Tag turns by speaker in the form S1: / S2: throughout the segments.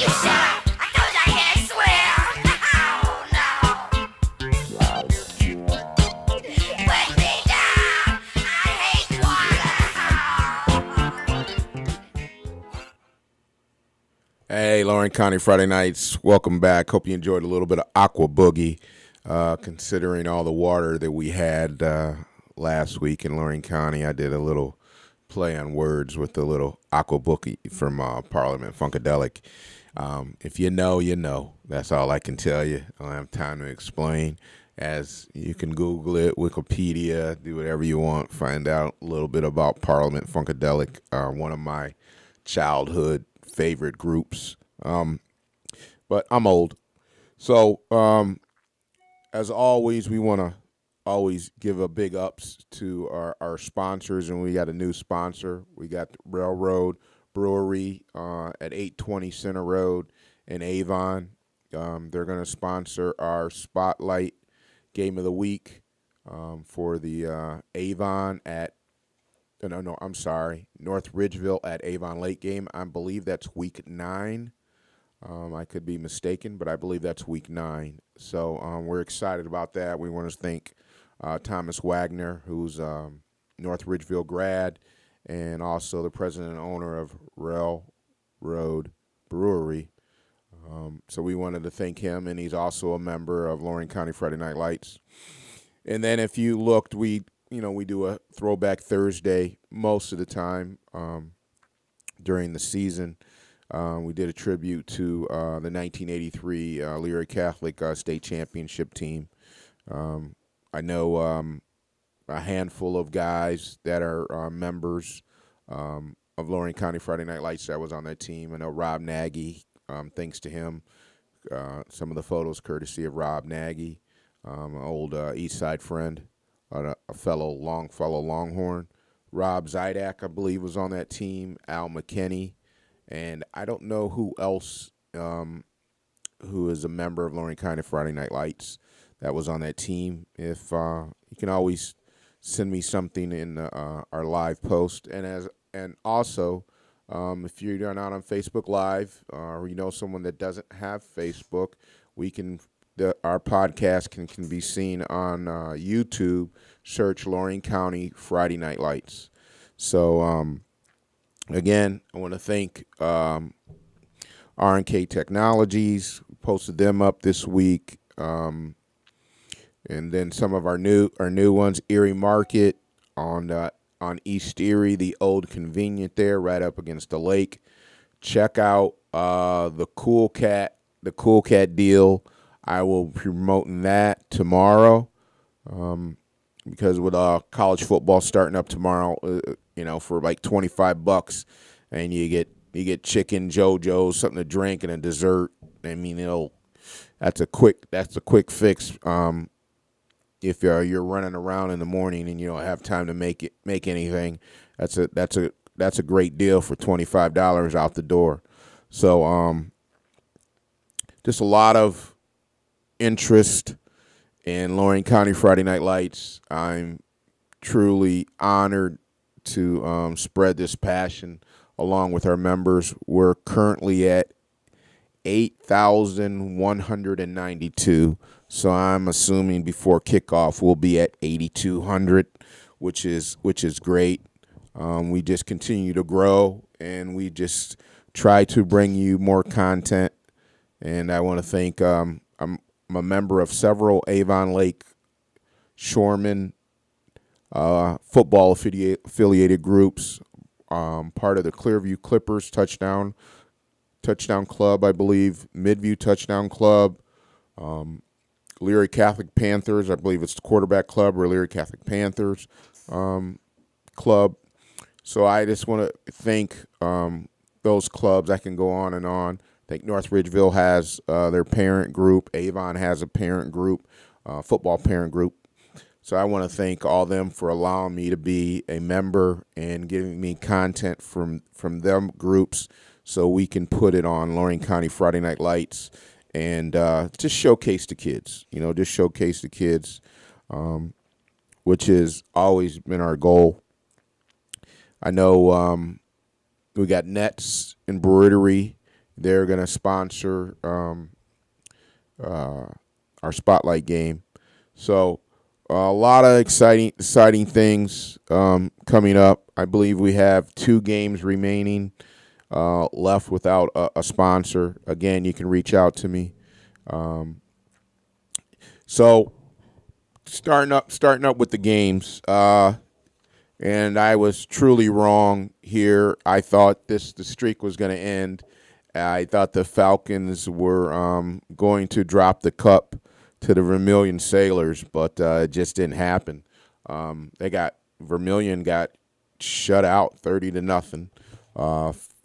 S1: shut up! I told you I can't swear! Oh no! Put me down! I hate water!
S2: Hey, Lorain County Friday nights. Welcome back. Hope you enjoyed a little bit of Aqua Boogie, considering all the water that we had last week in Lorain County. I did a little play on words with the little Aqua Boogie from Parliament Funkadelic. If you know, you know. That's all I can tell you. I don't have time to explain. As you can Google it, Wikipedia, do whatever you want. Find out a little bit about Parliament Funkadelic, one of my childhood favorite groups. But I'm old. So, as always, we want to always give a big ups to our sponsors, and we got a new sponsor. We got Railroad Brewery at 820 Center Road in Avon. They're going to sponsor our Spotlight Game of the Week for the Avon at I'm sorry. North Ridgeville at Avon Lake game. I believe that's week 9. I could be mistaken, but I believe that's week 9. So we're excited about that. We want to thank Thomas Wagner, who's North Ridgeville grad, and also the president and owner of Railroad Brewery. So we wanted to thank him, and he's also a member of Lorain County Friday Night Lights. And then if you looked, we do a Throwback Thursday most of the time during the season. We did a tribute to the 1983 Leary Catholic State Championship team. I know a handful of guys that are members of Lorain County Friday Night Lights that was on that team. I know Rob Nagy, thanks to him. Some of the photos courtesy of Rob Nagy, an old East Side friend. A fellow Longhorn. Rob Zydak, I believe, was on that team. Al McKinney. And I don't know who else who is a member of Lorain County Friday Night Lights that was on that team. If you can always send me something in our live post. And also, if you're not on Facebook Live or you know someone that doesn't have Facebook, our podcast can be seen on YouTube. Search Lorain County Friday Night Lights. So, again, I want to thank R&K Technologies. We posted them up this week. And then some of our new ones, Erie Market on East Erie, the old convenient there, right up against the lake. Check out the Cool Cat deal. I will be promoting that tomorrow, because with college football starting up tomorrow, for like $25, and you get chicken, JoJo's, something to drink, and a dessert. I mean, that's a quick fix. If you're running around in the morning and you don't have time to make anything, that's a great deal for $25 out the door. So just a lot of interest in Lorain County Friday Night Lights. I'm truly honored to spread this passion along with our members. We're currently at 8,192, so I'm assuming before kickoff we'll be at 8,200, which is great. We just continue to grow, and we just try to bring you more content. And I want to thank I'm a member of several Avon Lake Shoreman football affiliated groups, part of the Clearview Clippers Touchdown Club, I believe, Midview Touchdown Club, Leary Catholic Panthers, I believe it's the Quarterback Club or Leary Catholic Panthers Club. So I just want to thank those clubs. I can go on and on. I think North Ridgeville has their parent group. Avon has a parent group, football parent group. So I want to thank all them for allowing me to be a member and giving me content from them groups so we can put it on Lorain County Friday Night Lights and just showcase the kids. Which has always been our goal. I know we got Nets Embroidery they're going to sponsor our spotlight game. So a lot of exciting things coming up. I believe we have 2 games remaining left without a sponsor. Again, you can reach out to me. So starting up with the games, and I was truly wrong here. I thought the streak was going to end. I thought the Falcons were going to drop the cup to the Vermilion Sailors, but it just didn't happen. Vermilion got shut out 30-0.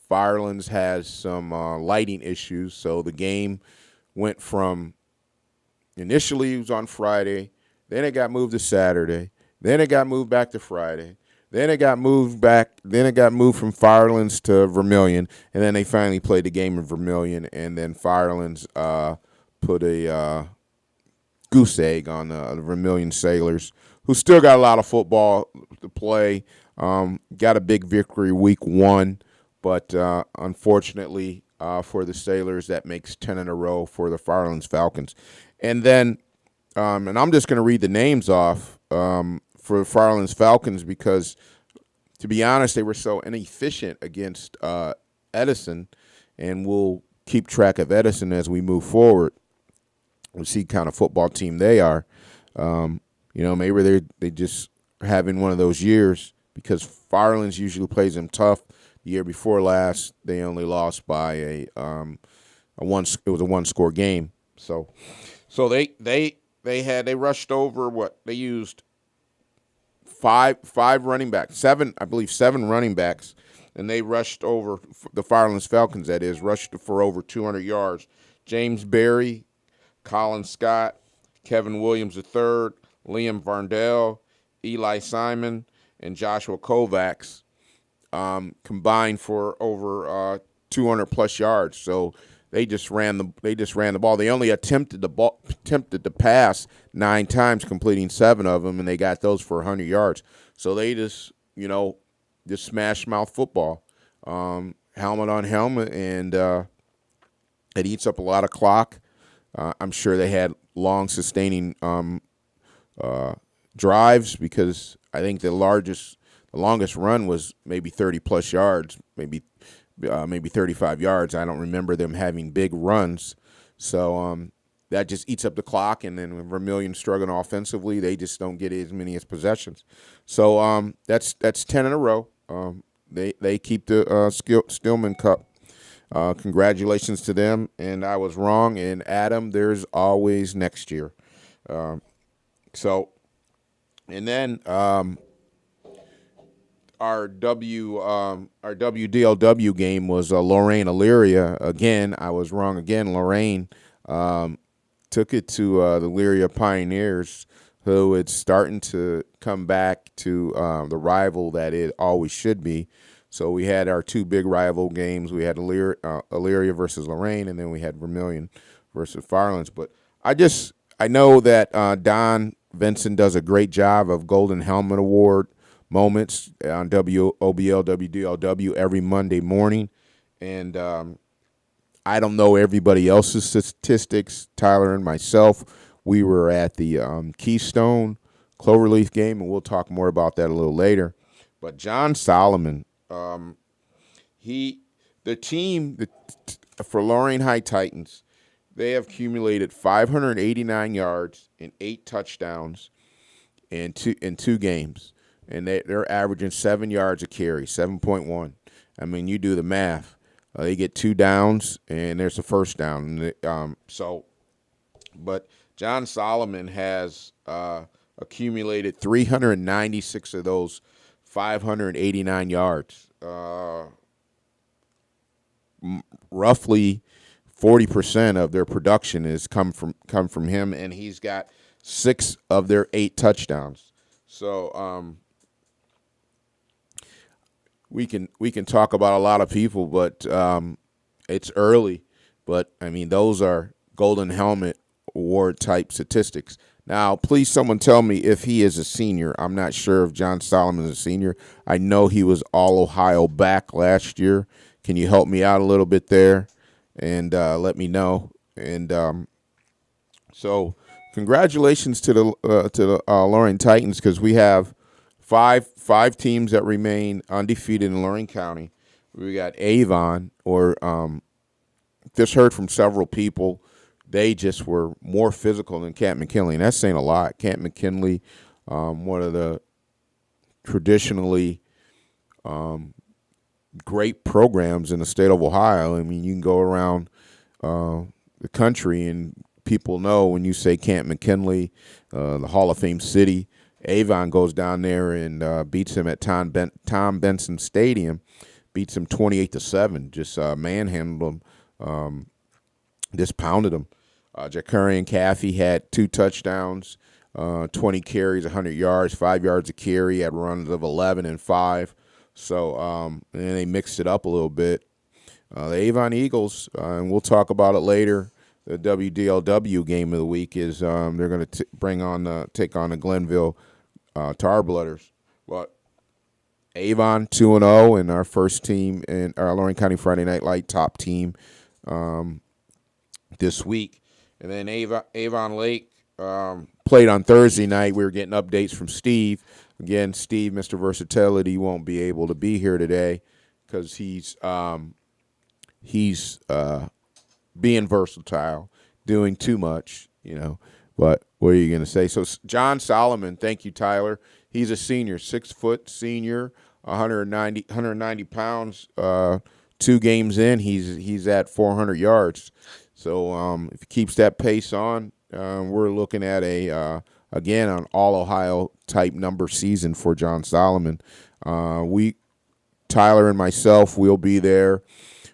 S2: Firelands has some lighting issues, so the game went from initially it was on Friday, then it got moved to Saturday, then it got moved back to Friday, then it got moved back, then it got moved from Firelands to Vermilion, and then they finally played the game in Vermilion, and then Firelands put a goose egg on the Vermilion Sailors, who still got a lot of football to play. Got a big victory week 1, but unfortunately for the Sailors, that makes 10 in a row for the Firelands Falcons. And then, and I'm just going to read the names off for Firelands Falcons because, to be honest, they were so inefficient against Edison, and we'll keep track of Edison as we move forward. We'll see kind of football team they are. Maybe they just having one of those years because Firelands usually plays them tough. The year before last, they only lost by a 1-score game. So they rushed over what they used five running backs, seven running backs, and they rushed over the Firelands Falcons. That is rushed for over 200 yards. James Berry, Colin Scott, Kevin Williams III, Liam Varndell, Eli Simon, and Joshua Kovacs combined for over 200 plus yards. So they just ran the ball. They only attempted to pass 9 times, completing 7 of them, and they got those for 100 yards. So they just smash mouth football, helmet on helmet, and it eats up a lot of clock. I'm sure they had long, sustaining drives because I think the longest run was maybe 30-plus yards, maybe 35 yards. I don't remember them having big runs. So that just eats up the clock, and then when Vermilion struggling offensively, they just don't get as many as possessions. So that's 10 in a row. They keep the Stillman Cup. Congratulations to them, and I was wrong. And Adam, there's always next year. And then our WDLW game was Lorain Elyria. Again, I was wrong again. Lorain took it to the Elyria Pioneers, who it's starting to come back to the rival that it always should be. So we had our 2 big rival games. We had Elyria versus Lorain, and then we had Vermilion versus Firelands. But I know that Don Vincent does a great job of Golden Helmet Award moments on WOBL, WDLW every Monday morning. And I don't know everybody else's statistics. Tyler and myself, we were at the Keystone Cloverleaf game, and we'll talk more about that a little later. But John Solomon, the team for Lorain High Titans, they have accumulated 589 yards and 8 touchdowns in two games, and they're averaging 7 yards a carry, 7.1. I mean, you do the math. They get 2 downs, and there's a first down. But John Solomon has accumulated 396 of those 589 yards. Roughly 40% of their production has come from him, and he's got 6 of their 8 touchdowns. So we can talk about a lot of people, but it's early. But I mean, those are Golden Helmet Award type statistics. Now, please, someone tell me if he is a senior. I'm not sure if John Solomon is a senior. I know he was All Ohio back last year. Can you help me out a little bit there? and let me know. And so, congratulations to the Lorain Titans, because we have five teams that remain undefeated in Lorain County. We got Avon, or just heard from several people. They just were more physical than Camp McKinley, and that's saying a lot. Camp McKinley, one of the traditionally great programs in the state of Ohio. I mean, you can go around the country and people know when you say Camp McKinley, the Hall of Fame city. Avon goes down there and beats him at Tom Benson Stadium, beats him 28-7, just manhandled him, just pounded him. Jakarian Caffey had 2 touchdowns, 20 carries, 100 yards, 5 yards a carry, had runs of 11 and 5. So and then they mixed it up a little bit. The Avon Eagles, and we'll talk about it later. The WDLW game of the week is they're going to take on the Glenville Tarblooders. But Avon 2-0, and our first team in our Lorain County Friday Night Light top team this week. And then Avon Lake played on Thursday night. We were getting updates from Steve. Again, Steve, Mr. Versatility, won't be able to be here today because he's being versatile, doing too much, But what are you going to say? So John Solomon, thank you, Tyler. He's a senior, 6-foot senior, 190 pounds. 2 games in, he's at 400 yards. So if he keeps that pace on, we're looking at again an all-Ohio type number season for John Solomon. Tyler and myself, will be there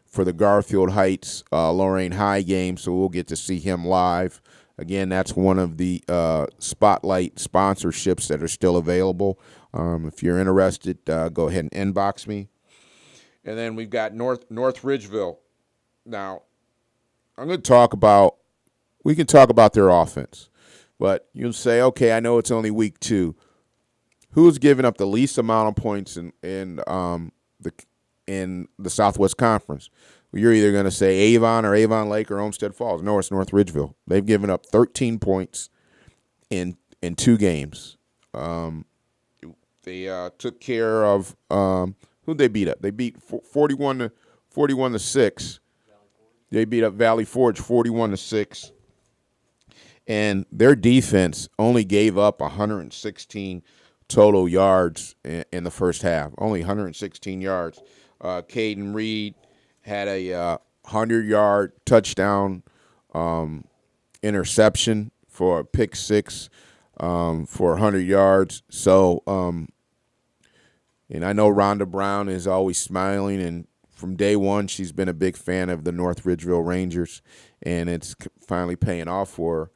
S2: for the Garfield Heights Lorain High game, so we'll get to see him live. Again, that's one of the Spotlight sponsorships that are still available. If you're interested, go ahead and inbox me. And then we've got North Ridgeville. Now, we can talk about their offense, but you'll say, okay, I know it's only week 2. Who's giving up the least amount of points in the Southwest Conference? Well, you're either going to say Avon or Avon Lake or Olmsted Falls. No, it's North Ridgeville. They've given up 13 points in 2 games. They took care of who'd they beat up? They beat 41-6. They beat up Valley Forge 41-6. And their defense only gave up 116 total yards in the first half. Only 116 yards. Caden Reed had a 100-yard touchdown interception for a pick 6 for 100 yards. So, and I know Rhonda Brown is always smiling, and from day one she's been a big fan of the North Ridgeville Rangers, and it's finally paying off for her.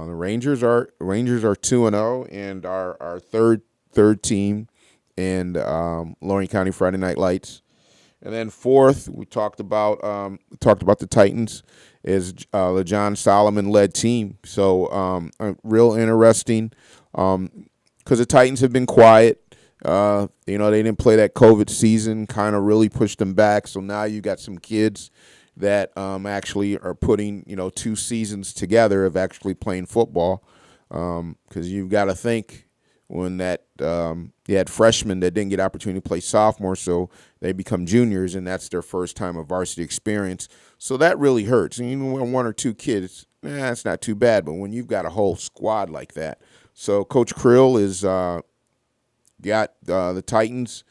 S2: The Rangers are 2-0 and our third team in Lorain County Friday Night Lights. And then fourth, we talked about the Titans, is the John Solomon led team. So real interesting because the Titans have been quiet. They didn't play that COVID season, kind of really pushed them back. So now you got some kids that actually are putting 2 seasons together of actually playing football. Because you've got to think when that you had freshmen that didn't get opportunity to play sophomore, so they become juniors, and that's their first time of varsity experience. So that really hurts. And even when 1 or 2 kids, that's not too bad. But when you've got a whole squad like that, so Coach Krill is got the Titans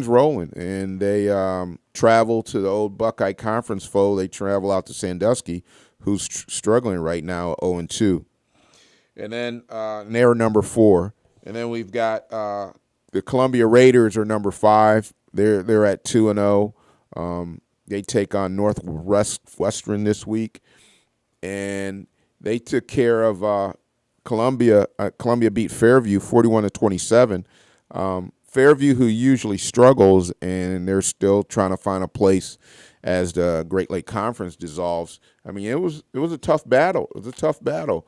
S2: rolling, and they travel to the old Buckeye Conference foe. They travel out to Sandusky, who's struggling right now, 0-2. And then they're number 4. And then we've got the Columbia Raiders are number 5. They're at 2-0. They take on Northwestern this week, and they took care of Columbia. Columbia beat Fairview 41-27. Fairview, who usually struggles, and they're still trying to find a place as the Great Lake Conference dissolves. I mean, it was a tough battle. It was a tough battle.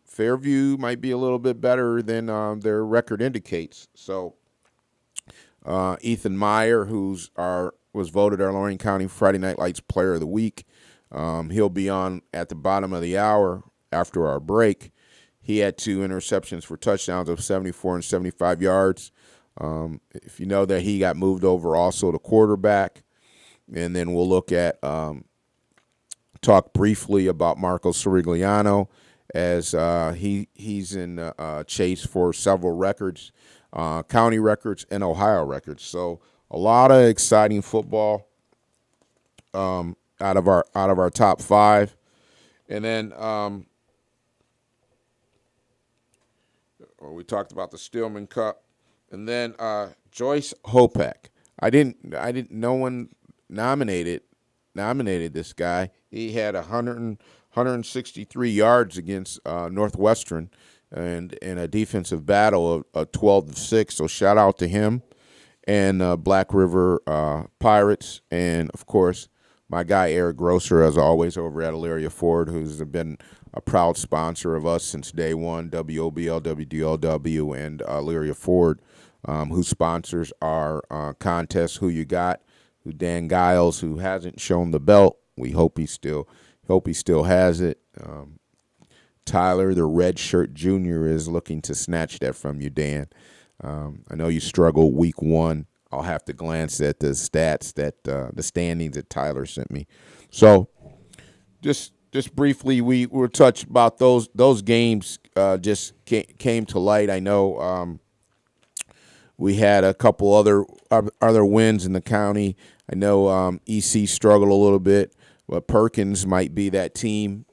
S2: Fairview might be a little bit better than their record indicates. So Ethan Meyer, who's our was voted our Lorain County Friday Night Lights Player of the Week. He'll be on at the bottom of the hour after our break. He had 2 interceptions for touchdowns of 74 and 75 yards. If you know that he got moved over also to quarterback. And then we'll look at talk briefly about Marco Sirigliano as he's in chase for several records, county records and Ohio records. So a lot of exciting football out of our top 5. And then we talked about the Stillman Cup, and then Joyce Hopek. No one nominated this guy. He had 163 yards against Northwestern, and in a defensive battle of 12-6. So shout out to him and Black River Pirates, and of course my guy Eric Grosser, as always, over at Elyria Ford, who's been a proud sponsor of us since day one. WOBL, WDLW, and Elyria Ford, who sponsors our contest. Who you got? Who Dan Giles, who hasn't shown the belt. We hope he still has it. Tyler, the red shirt junior, is looking to snatch that from you, Dan. I know you struggled week 1. I'll have to glance at the stats that the standings that Tyler sent me. So, just briefly, we were touched about those games. Just came to light. I know we had a couple other wins in the county. I know EC struggled a little bit, but Perkins might be that team.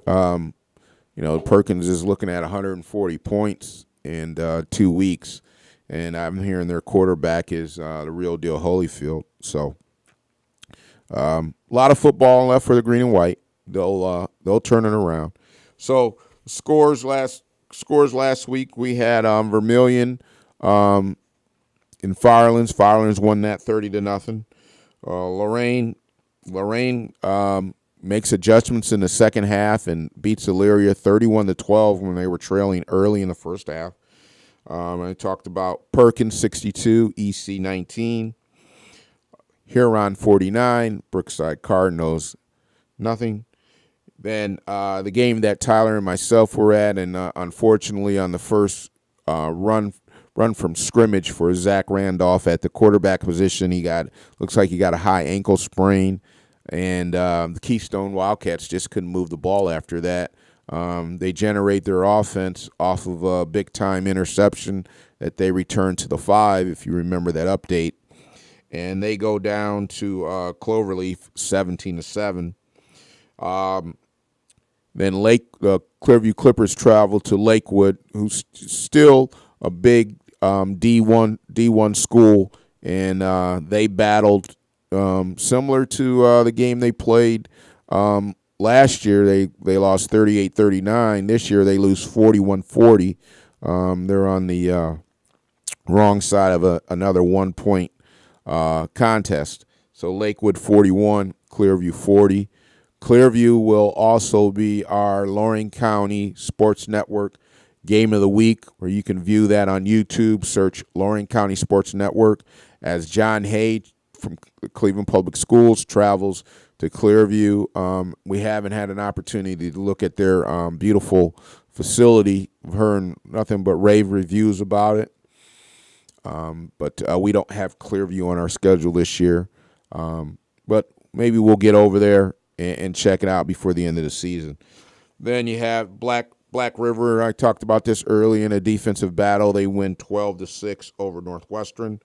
S2: Perkins is looking at 140 points in 2 weeks, and I'm hearing their quarterback is the real deal Holyfield. So a lot of football left for the green and white. They'll turn it around. So scores last week, we had Vermilion in Firelands. Firelands won that 30-0. Lorain makes adjustments in the second half and beats Elyria 31-12 when they were trailing early in the first half. I talked about Perkins 62, EC 19, Huron 49, Brookside Cardinals nothing. Then the game that Tyler and myself were at, and unfortunately on the first run from scrimmage for Zach Randolph at the quarterback position, looks like he got a high ankle sprain, and the Keystone Wildcats just couldn't move the ball after that. They generate their offense off of a big-time interception that they returned to the 5, if you remember that update. And they go down to Cloverleaf 17-7. Then Clearview Clippers travel to Lakewood, who's still a big D1 school, and they battled similar to the game they played last year. They lost 38-39. This year they lose 41-40. They're on the wrong side of another 1-point contest. So Lakewood 41, Clearview 40. Clearview will also be our Lorain County Sports Network Game of the Week, where you can view that on YouTube. Search Lorain County Sports Network as John Hay from Cleveland Public Schools travels to Clearview. We haven't had an opportunity to look at their beautiful facility. I've heard nothing but rave reviews about it. But we don't have Clearview on our schedule this year. But maybe we'll get over there and check it out before the end of the season. Then you have Black River. I talked about this early in a defensive battle. They win 12-6 over Northwestern.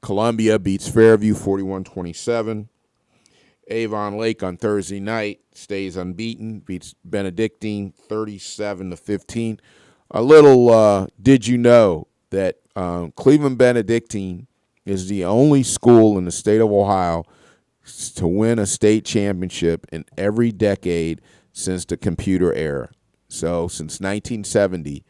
S2: Columbia beats Fairview 41-27. Avon Lake on Thursday night stays unbeaten, beats Benedictine 37-15. A little did you know that Cleveland Benedictine is the only school in the state of Ohio to win a state championship in every decade since the computer era. So since 1970,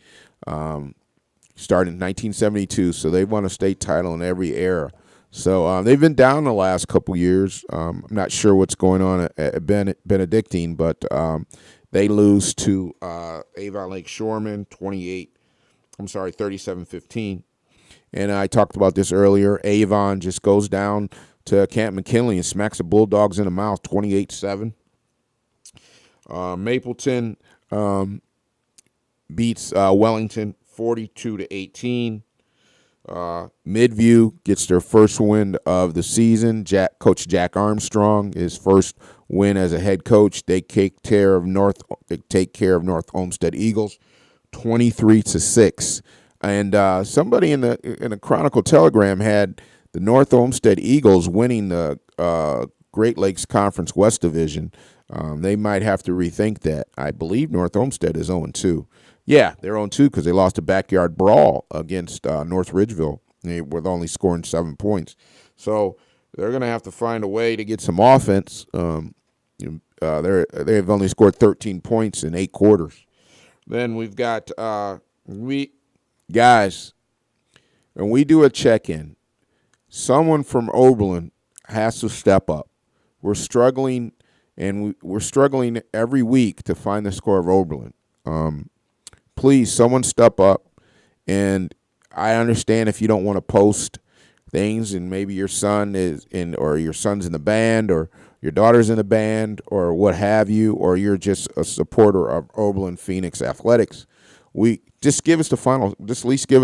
S2: started in 1972, so they've won a state title in every era. So they've been down the last couple years. I'm not sure what's going on at Benedictine, but they lose to Avon Lake Shoreman 37-15. And I talked about this earlier. Avon just goes down to Camp McKinley and smacks the Bulldogs in the mouth 28-7. Mapleton beats Wellington 42-18. Midview gets their first win of the season. Coach Jack Armstrong, his first win as a head coach. They take care of North Olmsted Eagles, 23-6. And somebody in the Chronicle Telegram had the North Olmsted Eagles winning the Great Lakes Conference West Division. They might have to rethink that. I believe North Olmsted is 0-2. Yeah, they're 0-2 because they lost a backyard brawl against North Ridgeville with only scoring 7 points. So they're going to have to find a way to get some offense. They've only scored 13 points in 8 quarters. Then we've got guys, when we do a check-in, someone from Oberlin has to step up. We're struggling, and we're struggling every week to find the score of Oberlin. Please, someone step up. And I understand if you don't want to post things, and maybe your son or your son's in the band, or your daughter's in the band, or what have you, or you're just a supporter of Oberlin Phoenix Athletics. Just at least give us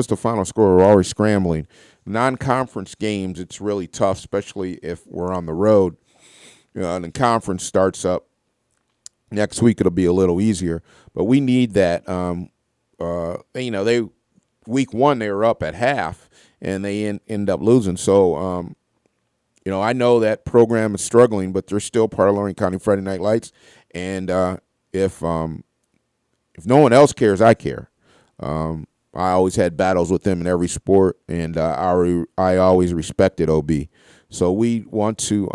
S2: the final score. We're always scrambling. Non-conference games, it's really tough, especially if we're on the road. And the conference starts up next week. It'll be a little easier, but we need that. Week 1 they were up at half, and they end up losing. So, I know that program is struggling, but they're still part of Lorain County Friday Night Lights. And if no one else cares, I care. I always had battles with them in every sport, and I always respected OB. So we want to,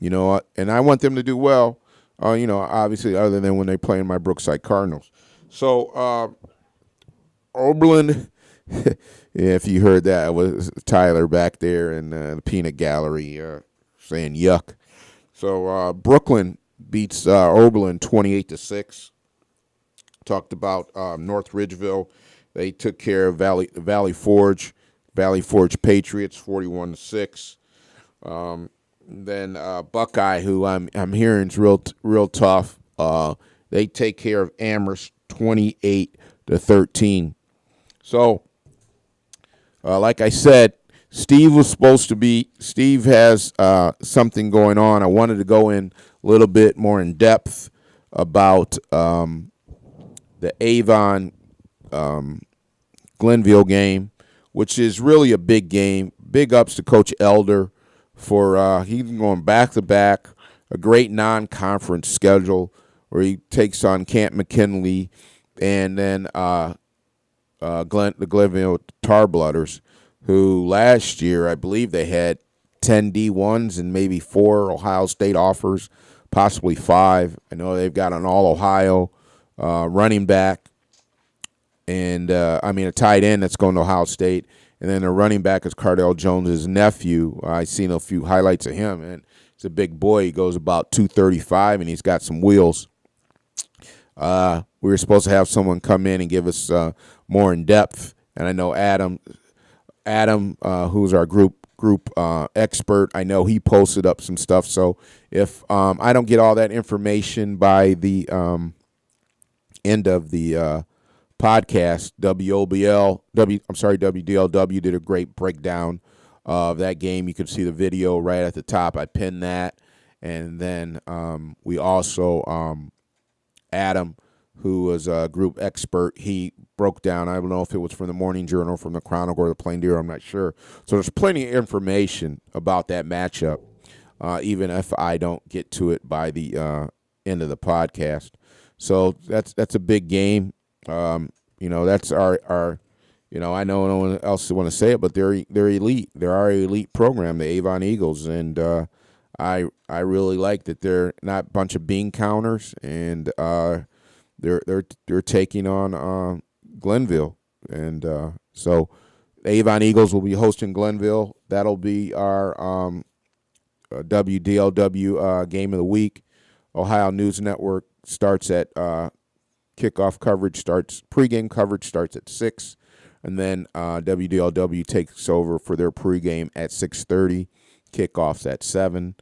S2: and I want them to do well. Obviously, other than when they play in my Brookside Cardinals. So Oberlin, if you heard that, it was Tyler back there in the peanut gallery saying yuck. So Brooklyn beats Oberlin 28-6. Talked about North Ridgeville. They took care of Valley Forge Patriots 41-6. Then Buckeye, who I'm hearing is real tough. They take care of Amherst 28-13. So, like I said, Steve has something going on. I wanted to go in a little bit more in depth about the Avon Glenville game, which is really a big game. Big ups to Coach Elder for he's going back-to-back, a great non-conference schedule where he takes on Camp McKinley and then the Glenville Tarblooders, who last year I believe they had 10 D1s and maybe 4 Ohio State offers, possibly 5. I know they've got an all-Ohio running back and, a tight end that's going to Ohio State. And then the running back is Cardell Jones' nephew. I've seen a few highlights of him, and he's a big boy. He goes about 235, and he's got some wheels. We were supposed to have someone come in and give us more in depth, and I know Adam, who's our group expert, I know he posted up some stuff. So if I don't get all that information by the end of the podcast, WDLW did a great breakdown of that game. You can see the video right at the top. I pinned that. And then we also, Adam, who was a group expert, he broke down, I don't know if it was from the Morning Journal, from the Chronicle, or the Plain Deer, I'm not sure. So there's plenty of information about that matchup, even if I don't get to it by the end of the podcast. So that's a big game. That's our I know no one else want to say it, but they're elite. They're our elite program, the Avon Eagles, and I really like that they're not a bunch of bean counters, and they're taking on Glenville, and so the Avon Eagles will be hosting Glenville. That'll be our WDLW game of the week. Ohio News Network starts at pregame coverage starts at 6, and then WDLW takes over for their pregame at 6:30. Kickoff's at 7.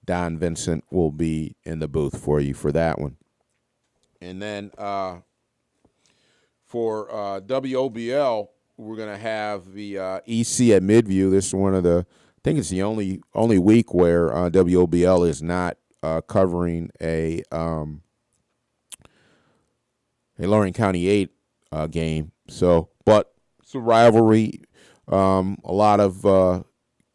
S2: Don Vincent will be in the booth for you for that one. And then for WOBL, we're going to have the EC at Midview. This is one of the, I think it's the only week where WOBL is not covering a Lorain County 8 game. So, but it's a rivalry. A lot of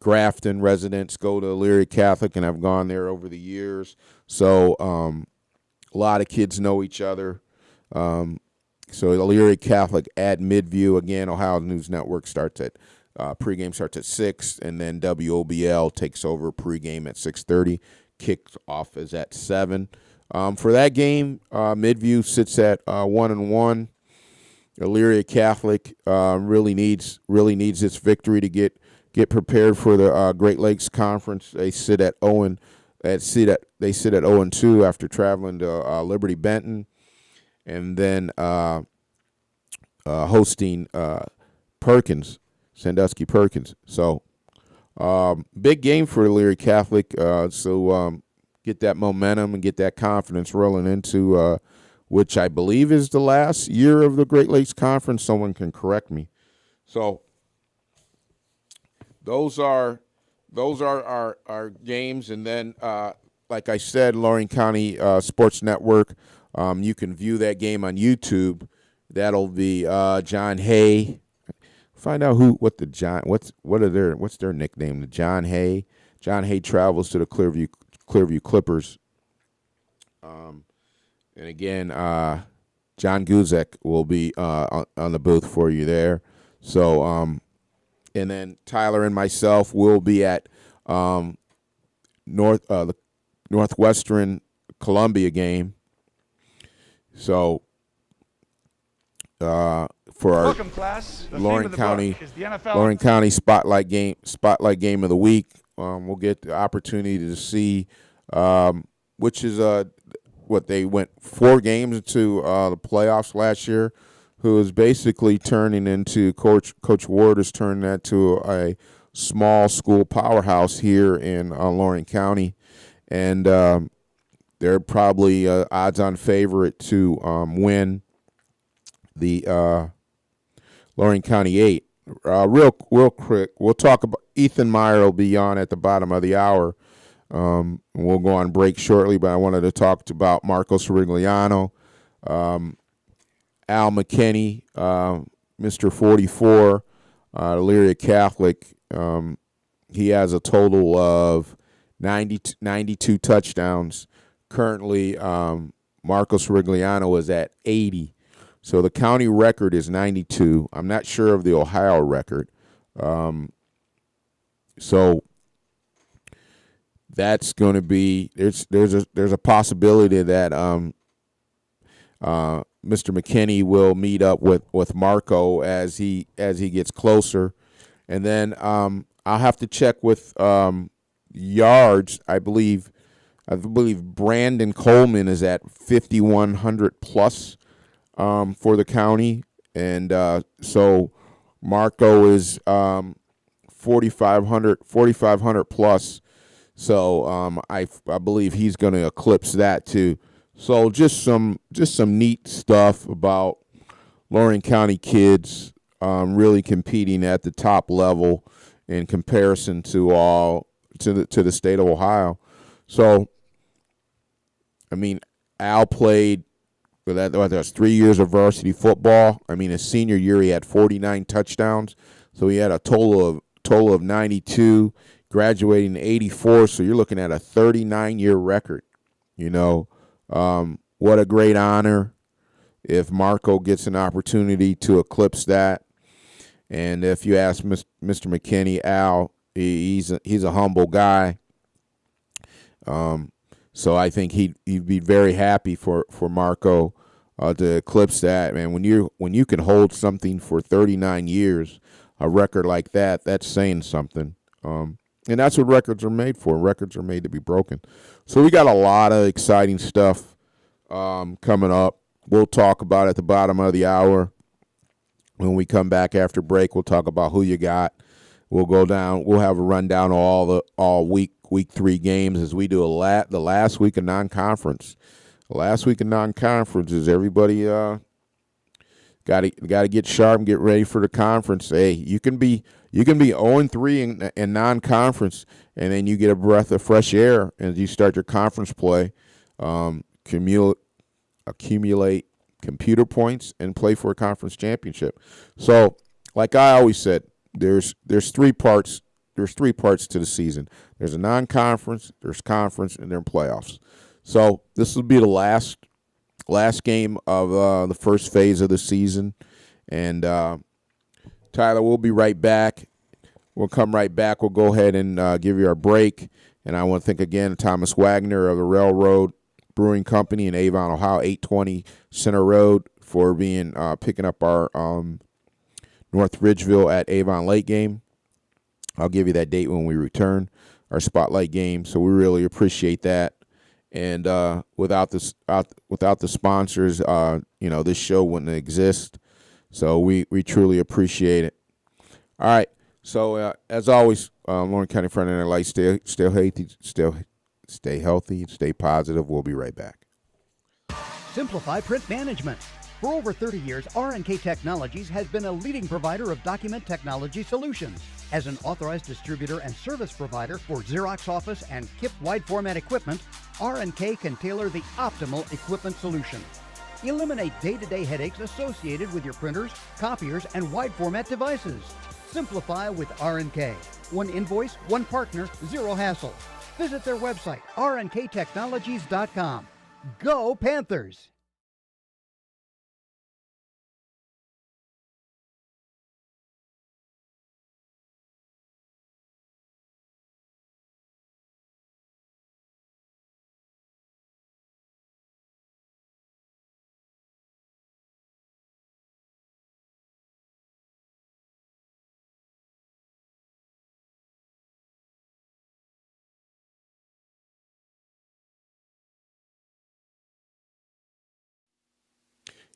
S2: Grafton residents go to Elyria Catholic, and I've gone there over the years. So a lot of kids know each other. So Elyria Catholic at Midview. Again, Ohio News Network starts at pregame starts at 6, and then WOBL takes over pregame at 6:30. Kicks off is at 7. For that game, Midview sits at 1-1. Elyria Catholic really needs its victory to get prepared for the Great Lakes Conference. They sit at 0-2 after traveling to Liberty Benton, and then hosting Perkins, Sandusky Perkins. So big game for Elyria Catholic. So get that momentum and get that confidence rolling into which I believe is the last year of the Great Lakes Conference. Someone can correct me. So those are our games, and then like I said, Lorain County Sports Network. You can view that game on YouTube. That'll be John Hay. Find out what's their nickname? The John Hay. John Hay travels to the Clearview Clippers. And again, John Guzek will be on the booth for you there. So, and then Tyler and myself will be at the Northwestern Columbia game. So, for our
S3: Welcome, class.
S2: Lorain County Spotlight Game of the Week, we'll get the opportunity to see which is what they went 4 games into the playoffs last year, who is basically turning into Coach Ward is turning that to a small school powerhouse here in Lorain County, and they're probably odds-on favorite to win the Lorain County 8. Real quick, we'll talk about Ethan Meyer will be on at the bottom of the hour. We'll go on break shortly, but I wanted to talk about Marco Sorigliano, Al McKinney, Mr. 44, Elyria Catholic. He has a total of 92 touchdowns. Currently, Marco Sorigliano is at 80. So the county record is 92. I'm not sure of the Ohio record. So that's going to be there's a possibility that Mr. McKinney will meet up with Marco as he gets closer, and then I'll have to check with yards. I believe Brandon Coleman is at 5,100 plus for the county, and so Marco is 4,500 plus. So I believe he's going to eclipse that too. So just some neat stuff about Lorain County kids really competing at the top level in comparison to the state of Ohio. So I mean, Al played that was 3 years of varsity football. I mean, his senior year he had 49 touchdowns, so he had a total of 92. Graduating in 84, so you're looking at a 39-year record. You know, what a great honor if Marco gets an opportunity to eclipse that. And if you ask Mr. McKinney, Al, he's a humble guy. So I think he'd be very happy for Marco to eclipse that. Man, when you can hold something for 39 years, a record like that, that's saying something. And that's what records are made for. Records are made to be broken. So we got a lot of exciting stuff coming up. We'll talk about at the bottom of the hour. When we come back after break, we'll talk about who you got. We'll go down. We'll have a rundown of all week 3 games as we do the last week of non-conference. The last week of non-conference is everybody got to get sharp and get ready for the conference. Hey, you can be 0-3 in non-conference, and then you get a breath of fresh air as you start your conference play. Accumulate computer points and play for a conference championship. So, like I always said, there's 3 parts. There's 3 parts to the season. There's a non-conference, there's conference, and then playoffs. So this will be the last game of the first phase of the season. And Tyler, we'll be right back. We'll come right back. We'll go ahead and give you our break. And I want to thank again Thomas Wagner of the Railroad Brewing Company in Avon, Ohio, 820 Center Road, for picking up our North Ridgeville at Avon Lake game. I'll give you that date when we return, our spotlight game. So we really appreciate that. And without the sponsors, this show wouldn't exist. So we truly appreciate it. All right. So as always, Lorain County Friday Night Lights, stay healthy, stay positive. We'll be right back.
S3: Simplify print management. For over 30 years, R&K Technologies has been a leading provider of document technology solutions. As an authorized distributor and service provider for Xerox Office and KIP wide format equipment, R&K can tailor the optimal equipment solution. Eliminate day-to-day headaches associated with your printers, copiers, and wide format devices. Simplify with R&K. One invoice, one partner, zero hassle. Visit their website, rnktechnologies.com. Go Panthers!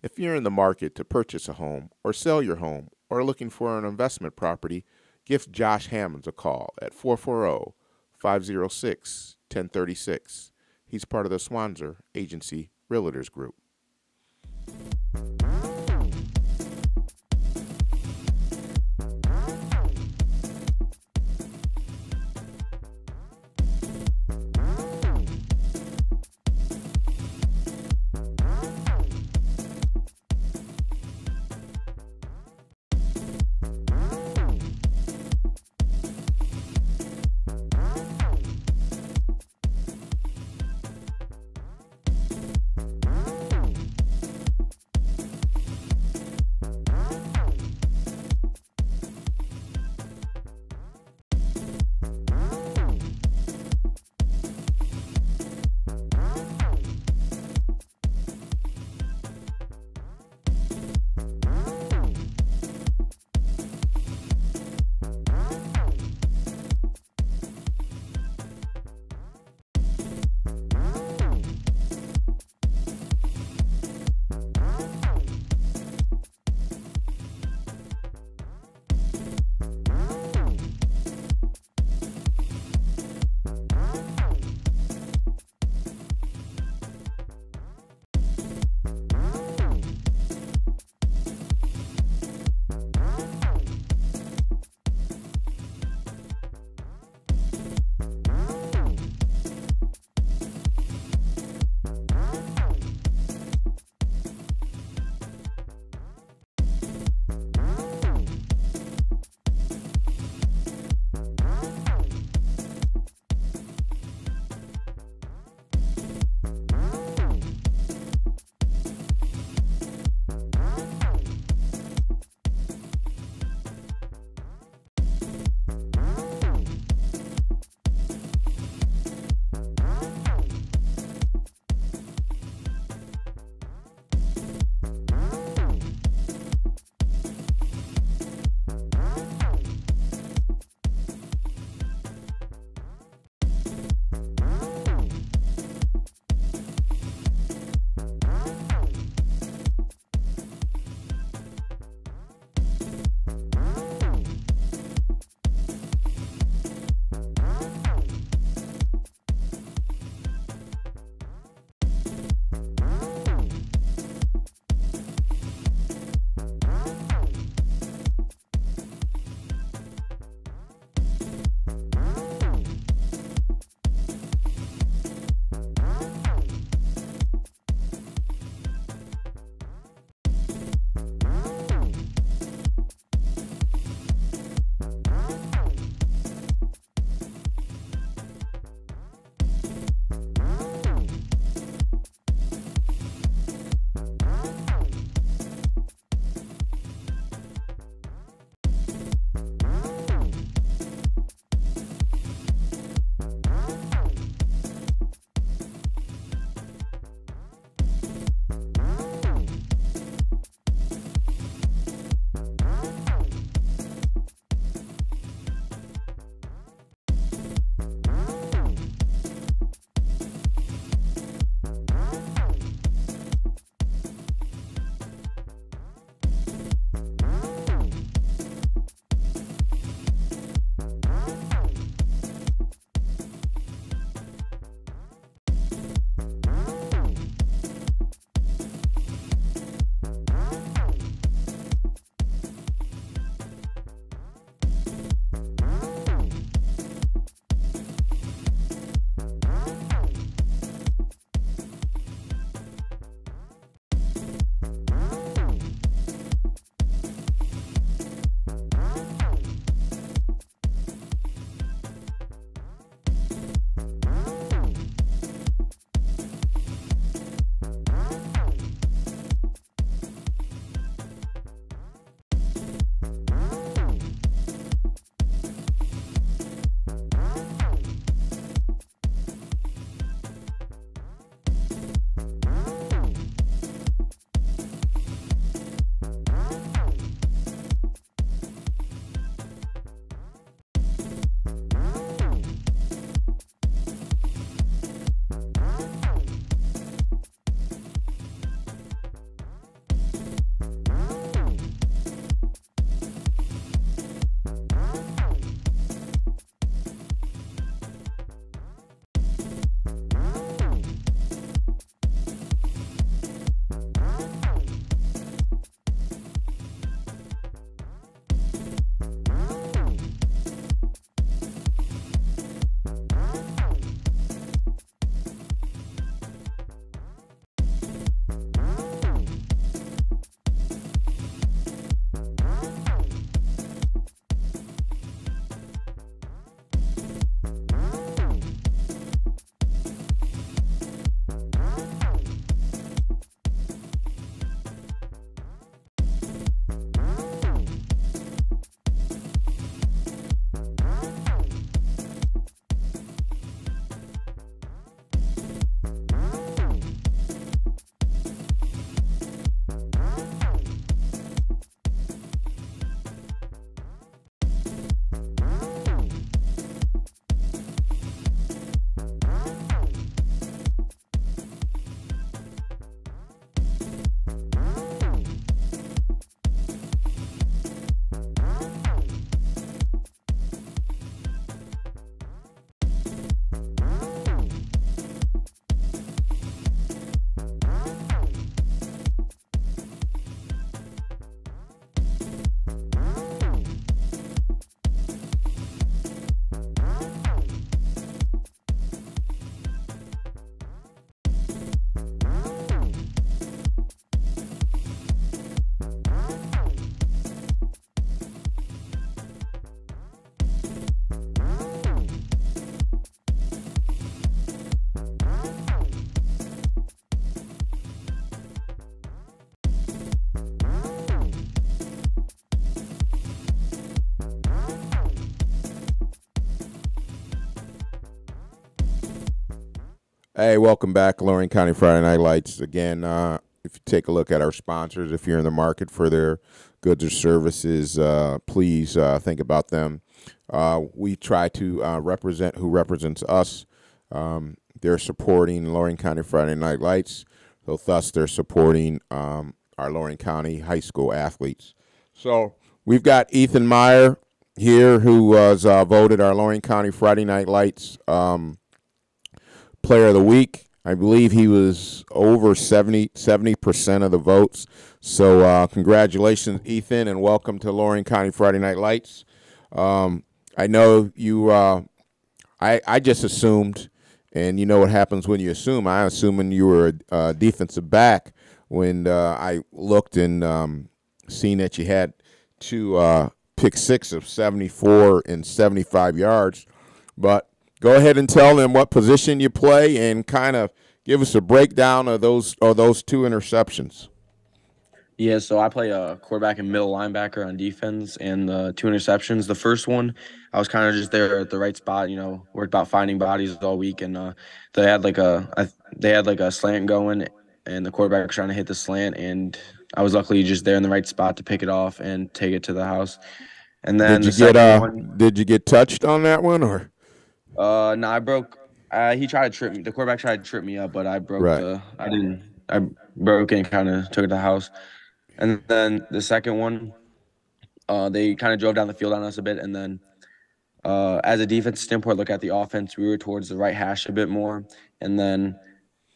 S2: If you're in the market to purchase a home or sell your home or looking for an investment property, give Josh Hammonds a call at 440-506-1036. He's part of the Swanzer Agency Realtors Group. Hey, welcome back, Lorain County Friday Night Lights. Again, if you take a look at our sponsors, if you're in the market for their goods or services, please think about them. We try to represent who represents us. They're supporting Lorain County Friday Night Lights, so thus they're supporting our Lorain County high school athletes. So we've got Ethan Meyer here, who was voted our Lorain County Friday Night Lights Player of the Week. I believe he was over 70% of the votes. So congratulations, Ethan, and welcome to Lorain County Friday Night Lights. I know you. I just assumed, and you know what happens when you assume. I assuming you were a defensive back when I looked and seen that you had two pick six of 74 and 75 yards. But go ahead and tell them what position you play and kind of give us a breakdown of those two interceptions.
S4: Yeah, so I play a quarterback and middle linebacker on defense, and the two interceptions. The first one, I was kind of just there at the right spot. Worked about finding bodies all week, and they had they had like a slant going, and the quarterback was trying to hit the slant, and I was luckily just there in the right spot to pick it off and take it to the house. And then
S2: Did
S4: the
S2: you get
S4: second one,
S2: did you get touched on that one or
S4: no, I broke. He tried to trip me. The quarterback tried to trip me up, but I broke
S2: right?
S4: the. I didn't. I broke it and kind of took it to the house. And then the second one, they kind of drove down the field on us a bit, and then as a defense standpoint, look at the offense. We were towards the right hash a bit more, and then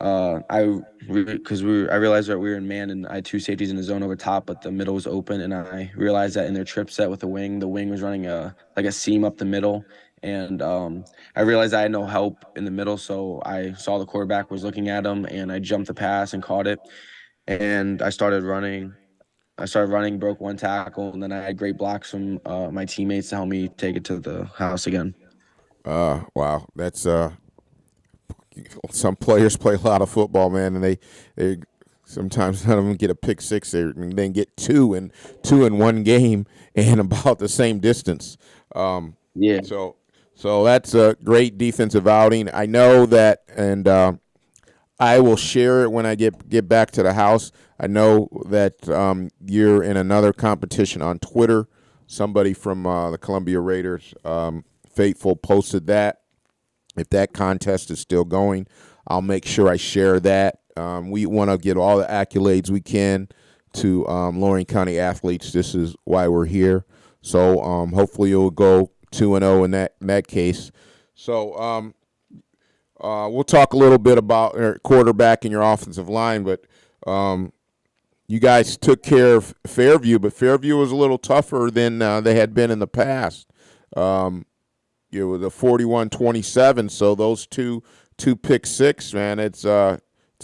S4: I realized that we were in man, and I had two safeties in the zone over top, but the middle was open, and I realized that in their trip set with the wing was running a seam up the middle, and I realized I had no help in the middle, so I saw the quarterback was looking at him, and I jumped the pass and caught it, and I started running. Broke one tackle, and then I had great blocks from my teammates to help me take it to the house again.
S2: Wow, that's some players play a lot of football, man, and they sometimes none of them get a pick six. They get two in one game and about the same distance.
S4: Yeah,
S2: So so that's a great defensive outing. I know that, and I will share it when I get back to the house. I know that you're in another competition on Twitter. Somebody from the Columbia Raiders, Faithful, posted that. If that contest is still going, I'll make sure I share that. We want to get all the accolades we can to Lorain County athletes. This is why we're here. So hopefully you'll go 2-0 in that case. So we'll talk a little bit about your quarterback and your offensive line, but you guys took care of Fairview, but Fairview was a little tougher than they had been in the past. You know, the 41-27. So those two pick six, man, it's a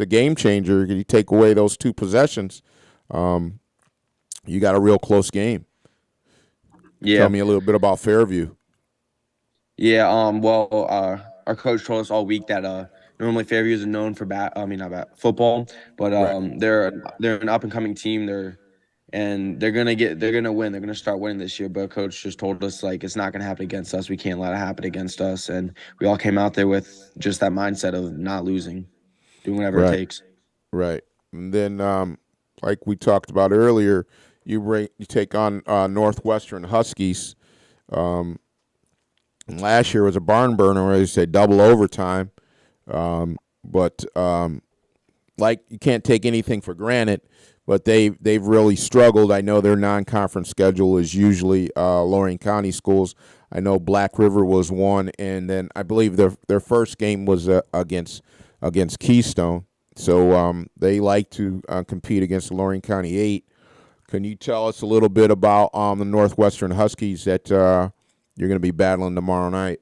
S2: game changer. You take away those two possessions, you got a real close game.
S4: yeah,
S2: Tell me a little bit about Fairview.
S4: yeah. Well, our coach told us all week that normally Fairview is known for not football, but
S2: Right,
S4: they're an up and coming team. They're gonna win. They're gonna start winning this year. But coach just told us like it's not gonna happen against us. We can't let it happen against us. And we all came out there with just that mindset of not losing, doing whatever it
S2: right,
S4: takes.
S2: right. And then, like we talked about earlier, you take on Northwestern Huskies. Last year was a barn burner, as you say, double overtime. But like you can't take anything for granted. But they've really struggled. I know their non-conference schedule is usually Lorain County schools. I know Black River was one, and then I believe their first game was against Keystone. So they like to compete against the Lorain County 8. Can you tell us a little bit about the Northwestern Huskies that you're going to be battling tomorrow night?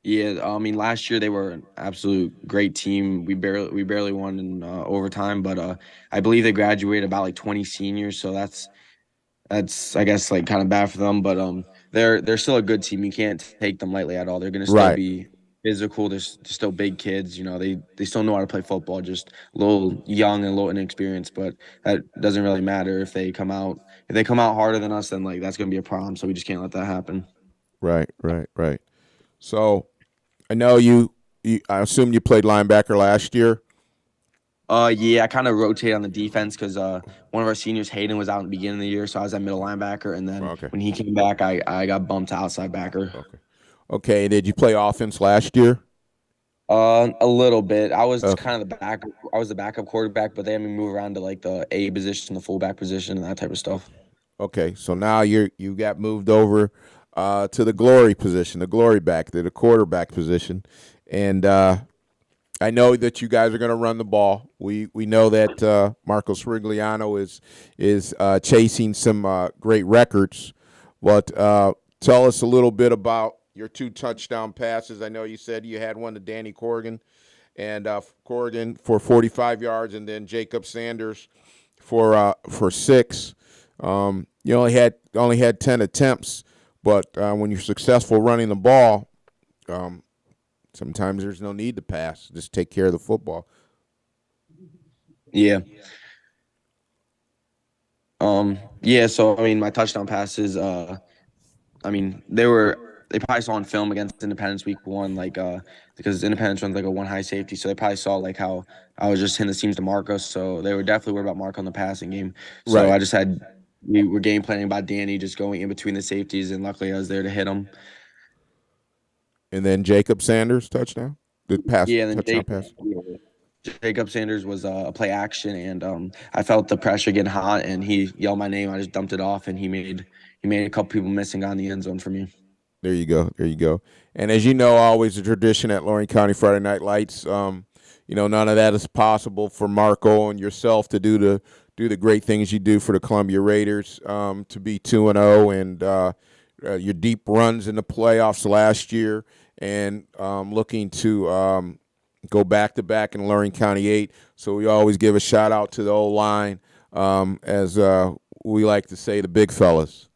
S4: Yeah, I mean, last year they were an absolute great team. We barely won in overtime, but I believe they graduated about like 20 seniors, so that's I guess like kind of bad for them. But they're still a good team. You can't take them lightly at all. They're gonna still
S2: Right,
S4: be physical. They're still big kids. They still know how to play football. Just a little young and a little inexperienced, but that doesn't really matter if they come out. If they come out harder than us, then like that's gonna be a problem. So we just can't let that happen.
S2: right, right, right. So I know you I assume you played linebacker last year.
S4: Yeah, I kind of rotated on the defense because one of our seniors, Hayden, was out in the beginning of the year, so I was at middle linebacker, and then
S2: Okay.
S4: when he came back, I got bumped to outside backer.
S2: Okay. Okay. Did you play offense last year?
S4: A little bit. I was
S2: Okay.
S4: kind of the back. I was the backup quarterback, but they had me move around to like the A position, the fullback position, and that type of stuff.
S2: Okay. So now you got moved over to the glory position, the glory back, the quarterback position, and I know that you guys are going to run the ball. We know that Marcos Rigliano is chasing some great records, but tell us a little bit about your 2 touchdown passes. I know you said you had one to Danny Corrigan, and Corrigan for 45 yards, and then Jacob Sanders for 6. You only had 10 attempts, but when you're successful running the ball, sometimes there's no need to pass. Just take care of the football.
S4: Yeah. Yeah. So I mean, my touchdown passes. I mean, they probably saw on film against Independence week 1, like because Independence runs like a one high safety, so they probably saw like how I was just hitting the seams to Marcos. So they were definitely worried about Marco on the passing game. So
S2: Right.
S4: I just had we were game planning about Danny just going in between the safeties, and luckily I was there to hit him.
S2: And then Jacob Sanders touchdown, the pass
S4: Yeah, and then
S2: touchdown pass.
S4: Jacob Sanders was a play action, and I felt the pressure getting hot, and he yelled my name. I just dumped it off, and he made a couple people missing on the end zone for me.
S2: There you go. There you go. And as you know, always a tradition at Lorain County Friday Night Lights. None of that is possible for Marco and yourself to do the great things you do for the Columbia Raiders. To be 2-0 and your deep runs in the playoffs last year, and looking to go back to back in Lorain County 8. So we always give a shout out to the old line, as we like to say, the big fellas.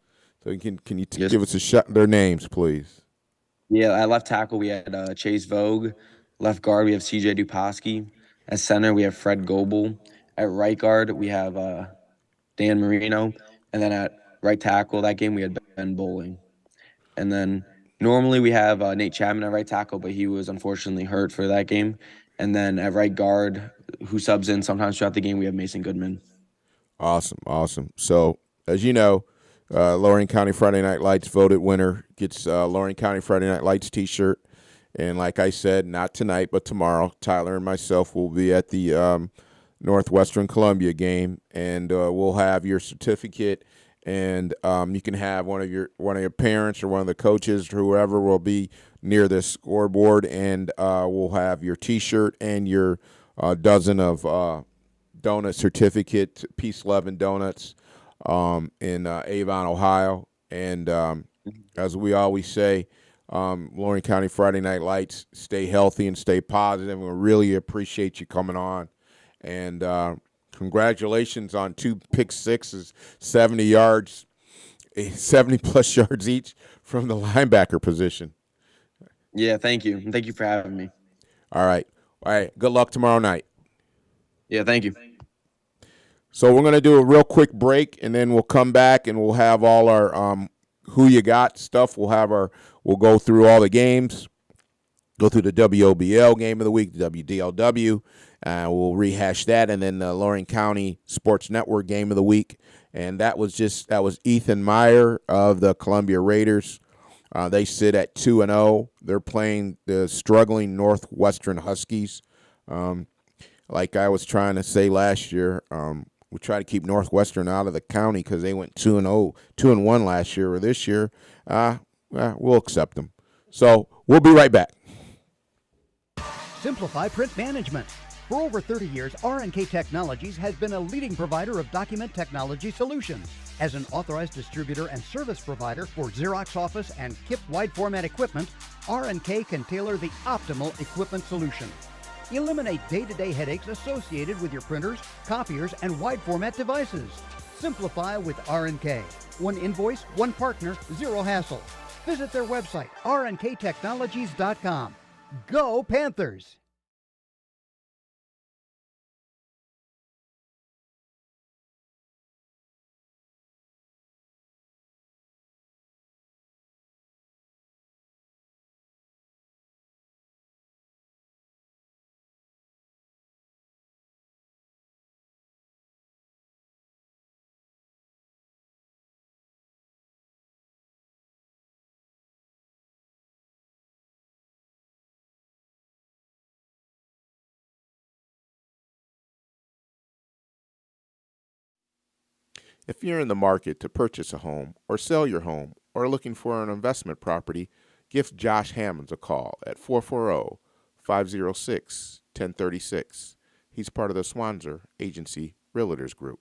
S2: So can you
S4: Yes.
S2: give us their names, please?
S4: Yeah, at left tackle we had Chase Vogue. Left guard we have CJ Duposki. At center we have Fred Goebel. At right guard we have Dan Marino, and then at right tackle that game we had Ben Bowling. And then normally we have Nate Chapman at right tackle, but he was unfortunately hurt for that game. And then at right guard, who subs in sometimes throughout the game, we have Mason Goodman.
S2: Awesome, awesome. So as you know, Lorain County Friday Night Lights voted winner gets Lorain County Friday Night Lights T-shirt. And like I said, not tonight, but tomorrow, Tyler and myself will be at the Northwestern Columbia game, and we'll have your certificate, and you can have one of your parents or one of the coaches or whoever will be near the scoreboard, and we'll have your T-shirt and your dozen of donut certificate, Peace, Love, and Donuts in Avon, Ohio. And as we always say, Lorain County Friday Night Lights, stay healthy and stay positive. We really appreciate you coming on. And congratulations on 2 pick sixes, 70 yards, 70-plus yards each from the linebacker position.
S4: Yeah, thank you. And thank you for having me.
S2: All right. All right. Good luck tomorrow night.
S4: Yeah, thank you.
S2: So we're going to do a real quick break, and then we'll come back and we'll have all our who you got stuff. We'll go through all the games, go through the WOBL game of the week, the WDLW. We'll rehash that, and then the Lorain County Sports Network game of the week. And that was Ethan Meyer of the Columbia Raiders. They sit at 2-0. They're playing the struggling Northwestern Huskies. Like I was trying to say last year, we try to keep Northwestern out of the county because they went 2-0, 2-1 last year. Or this year, we'll accept them. So we'll be right back.
S3: Simplify Print Management. For over 30 years, R&K Technologies has been a leading provider of document technology solutions. As an authorized distributor and service provider for Xerox Office and KIP wide format equipment, R&K can tailor the optimal equipment solution. Eliminate day-to-day headaches associated with your printers, copiers, and wide format devices. Simplify with R&K. One invoice, one partner, zero hassle. Visit their website, rnktechnologies.com. Go Panthers!
S2: If you're in the market to purchase a home or sell your home or looking for an investment property, give Josh Hammonds a call at 440-506-1036. He's part of the Swanzer Agency Realtors Group.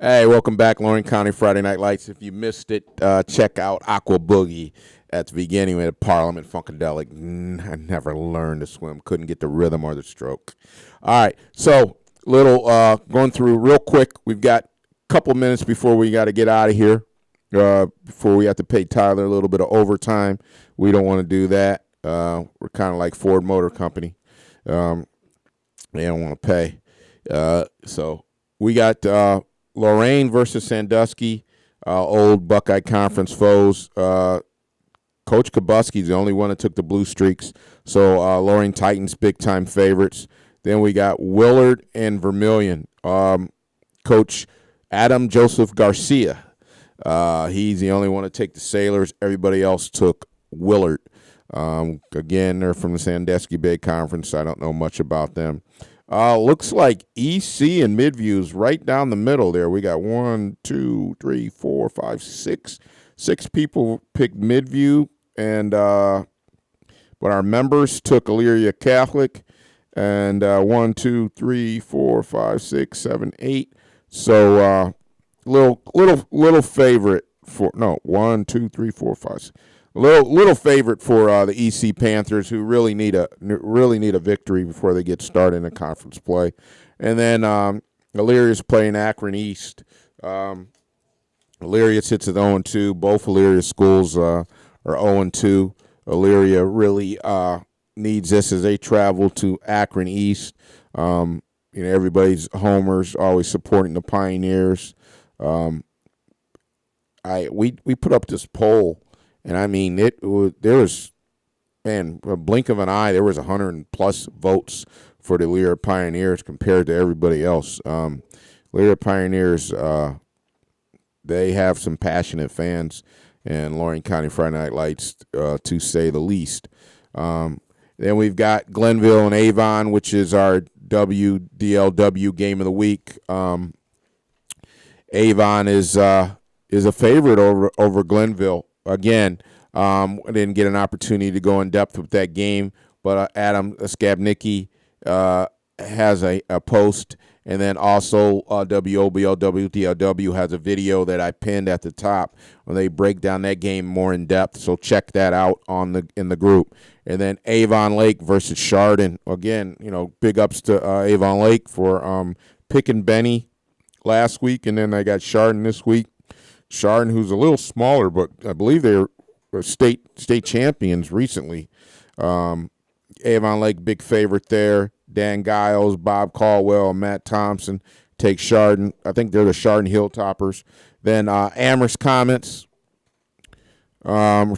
S2: Hey, welcome back, Lorain County Friday Night Lights. If you missed it, check out Aqua Boogie at the beginning of Parliament Funkadelic. I never learned to swim, couldn't get the rhythm or the stroke. All right, so little going through real quick. We've got a couple minutes before we got to get out of here, before we have to pay Tyler a little bit of overtime. We don't want to do that. We're kind of like Ford Motor Company. They don't want to pay. So we got Lorain versus Sandusky, old Buckeye Conference foes. Coach Kabuski's the only one that took the blue streaks. So Lorain Titans, big-time favorites. Then we got Willard and Vermilion. Coach Adam Joseph Garcia. He's the only one to take the Sailors. Everybody else took Willard. Again, they're from the Sandusky Bay Conference. I don't know much about them. Looks like EC and Midview's right down the middle there. We got 1, 2, 3, 4, 5, 6. 6 people picked Midview, and but our members took Elyria Catholic, and 1, 2, 3, 4, 5, 6, 7, 8. So little favorite for 1, 2, 3, 4, 5. 6. Little favorite for the EC Panthers, who really need a victory before they get started in conference play. And then Elyria's playing Akron East. Elyria sits at 0-2. Both Elyria schools are 0-2. Elyria really needs this as they travel to Akron East. Everybody's homers, always supporting the Pioneers. We put up this poll. And I mean, there was, a blink of an eye, there was 100+ votes for the Elyria Pioneers compared to everybody else. Elyria Pioneers, they have some passionate fans, and Lorain County Friday Night Lights, to say the least. Then we've got Glenville and Avon, which is our WDLW game of the week. Avon is a favorite over Glenville. Again, I didn't get an opportunity to go in depth with that game, but Adam Skabnicki has a post, and then also WOBL WDLW has a video that I pinned at the top where they break down that game more in depth. So check that out in the group. And then Avon Lake versus Chardon. Again, big ups to Avon Lake for picking Benny last week, and then I got Chardon this week. Chardon, who's a little smaller, but I believe they were state champions recently. Avon Lake, big favorite there. Dan Giles, Bob Caldwell, and Matt Thompson take Chardon. I think they're the Chardon Hilltoppers. Then Amherst Comets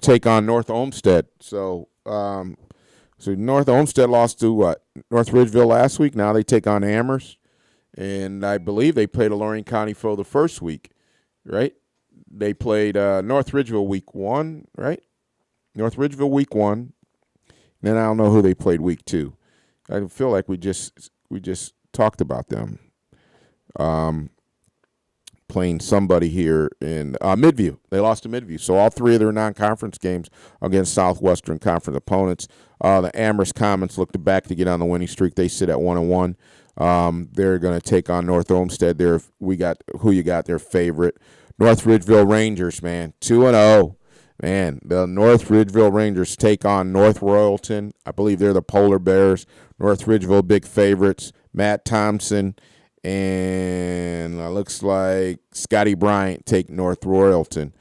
S2: take on North Olmsted. So North Olmsted lost to North Ridgeville last week. Now they take on Amherst, and I believe they played a Lorain County foe the first week, right? They played North Ridgeville week 1, right? North Ridgeville week 1. Then I don't know who they played week 2. I feel like we just talked about them. Playing somebody here in Midview. They lost to Midview. So all 3 of their non-conference games against Southwestern Conference opponents. The Amherst Comets look to back to get on the winning streak. They sit at 1-1. They're going to take on North Olmsted. Their favorite. North Ridgeville Rangers, man, 2-0. Man, the North Ridgeville Rangers take on North Royalton. I believe they're the Polar Bears. North Ridgeville, big favorites. Matt Thompson and looks like Scotty Bryant take North Royalton.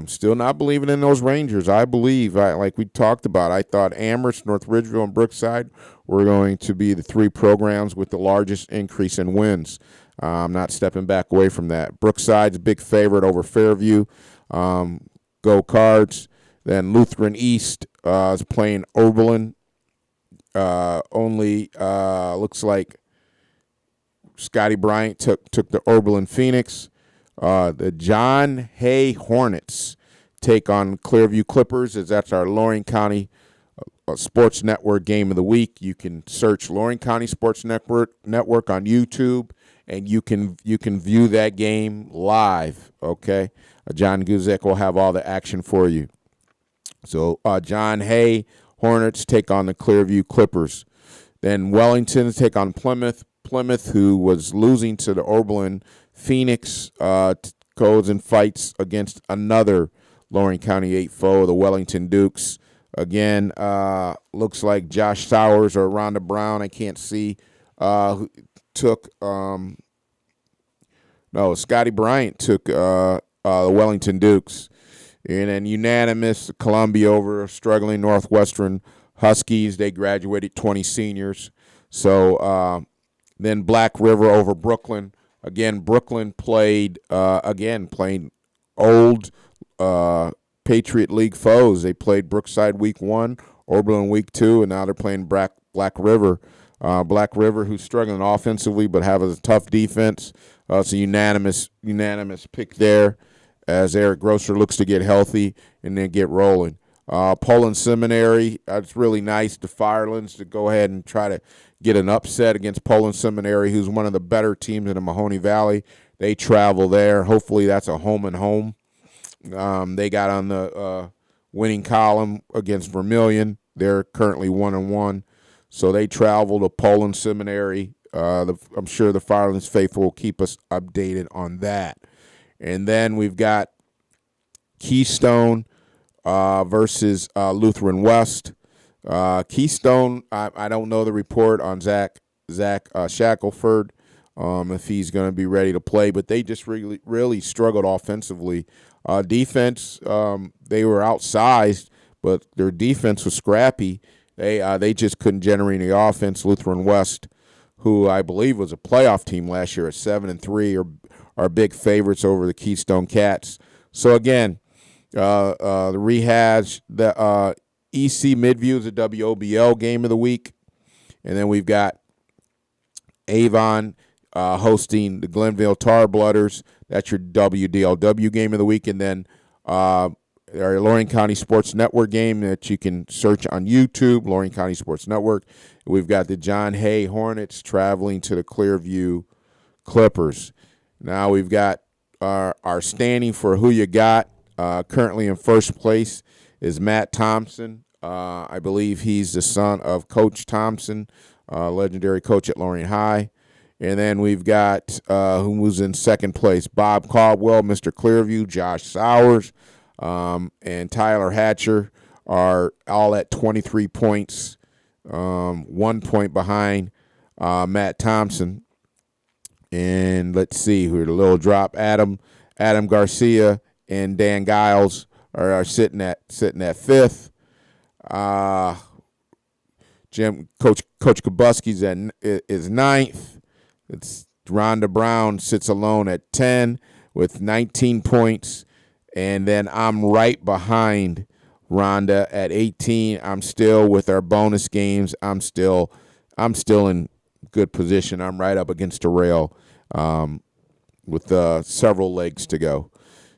S2: Still not believing in those Rangers. I believe, like we talked about, I thought Amherst, North Ridgeville, and Brookside were going to be the three programs with the largest increase in wins. I'm not stepping back away from that. Brookside's a big favorite over Fairview. Go Cards. Then Lutheran East is playing Oberlin. Looks like Scotty Bryant took the Oberlin Phoenix. The John Hay Hornets take on Clearview Clippers, as that's our Lorain County Sports Network game of the week. You can search Lorain County Sports Network on YouTube, and you can view that game live. Okay, John Guzek will have all the action for you. So John Hay Hornets take on the Clearview Clippers. Then Wellington take on Plymouth. Plymouth, who was losing to the Oberlin Phoenix, goes and fights against another Lorain County 8 foe, the Wellington Dukes. Again, looks like Josh Sowers or Rhonda Brown, I can't see, Scotty Bryant took the Wellington Dukes. And then unanimous, Columbia over struggling Northwestern Huskies. They graduated 20 seniors. So then Black River over Brooklyn. Again, Brooklyn playing old Patriot League foes. They played Brookside week 1, Oberlin week 2, and now they're playing Black River. Black River, who's struggling offensively but have a tough defense. It's a unanimous pick there, as Eric Grosser looks to get healthy and then get rolling. Poland Seminary, it's really nice, the Firelands, to go ahead and try to get an upset against Poland Seminary, who's one of the better teams in the Mahoney Valley. They travel there. Hopefully that's a home and home. They got on the winning column against Vermilion. They're currently 1-1. So they travel to Poland Seminary. I'm sure the Firelands faithful will keep us updated on that. And then we've got Keystone versus Lutheran West. Keystone, I don't know the report on Zach Shackelford, if he's going to be ready to play, but they just really struggled offensively. Defense, they were outsized, but their defense was scrappy. They just couldn't generate any offense. Lutheran West, who I believe was a playoff team last year at 7-3, are big favorites over the Keystone Cats. So again, the rehash, the EC Midview is a WOBL game of the week, and then we've got Avon hosting the Glenville Tar Blooders. That's your WDLW game of the week, and then our Lorain County Sports Network game that you can search on YouTube, Lorain County Sports Network. We've got the John Hay Hornets traveling to the Clearview Clippers. Now we've got our standing for who you got. Currently in first place is Matt Thompson. I believe he's the son of Coach Thompson, legendary coach at Lorain High. And then we've got who was in second place, Bob Caldwell, Mr. Clearview, Josh Sowers, and Tyler Hatcher are all at 23 points, 1 point behind Matt Thompson. And let's see, who's a little drop. Adam Garcia and Dan Giles are sitting at fifth. Coach Kabuski's is ninth. It's Rhonda Brown sits alone at 10 with 19 points, and then I'm right behind Rhonda at 18. I'm still with our bonus games. I'm still in good position. I'm right up against the rail with several legs to go.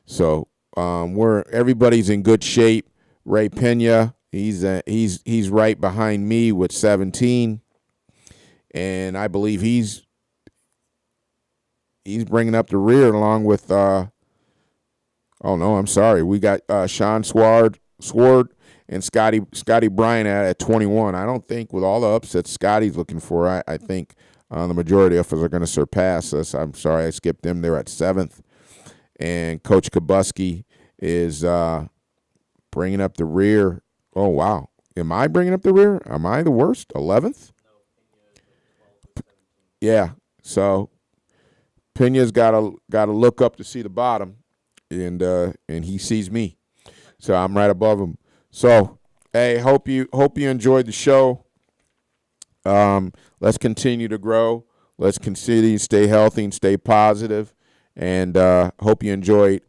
S2: So everybody's in good shape. Ray Pena, he's right behind me with 17, and I believe he's bringing up the rear along with we got Sean Sward and Scotty Bryant at 21. I don't think with all the upsets Scotty's looking for, I think the majority of us are going to surpass us. I'm sorry I skipped them. They're at 7th. And Coach Kabuski is bringing up the rear. Oh, wow. Am I bringing up the rear? Am I the worst? 11th? Yeah. So Pena's got to look up to see the bottom. and he sees me. So I'm right above him. So, hey, hope you enjoyed the show. Let's continue to grow. Let's continue to stay healthy and stay positive. And hope you enjoyed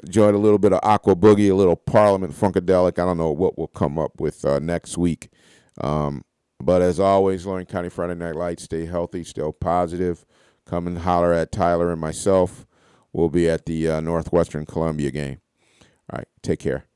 S2: a little bit of Aqua Boogie, a little Parliament Funkadelic. I don't know what we'll come up with next week. But as always, Lorain County Friday Night Lights, stay healthy, stay positive. Come and holler at Tyler and myself. We'll be at the Northwestern Columbia game. All right, take care.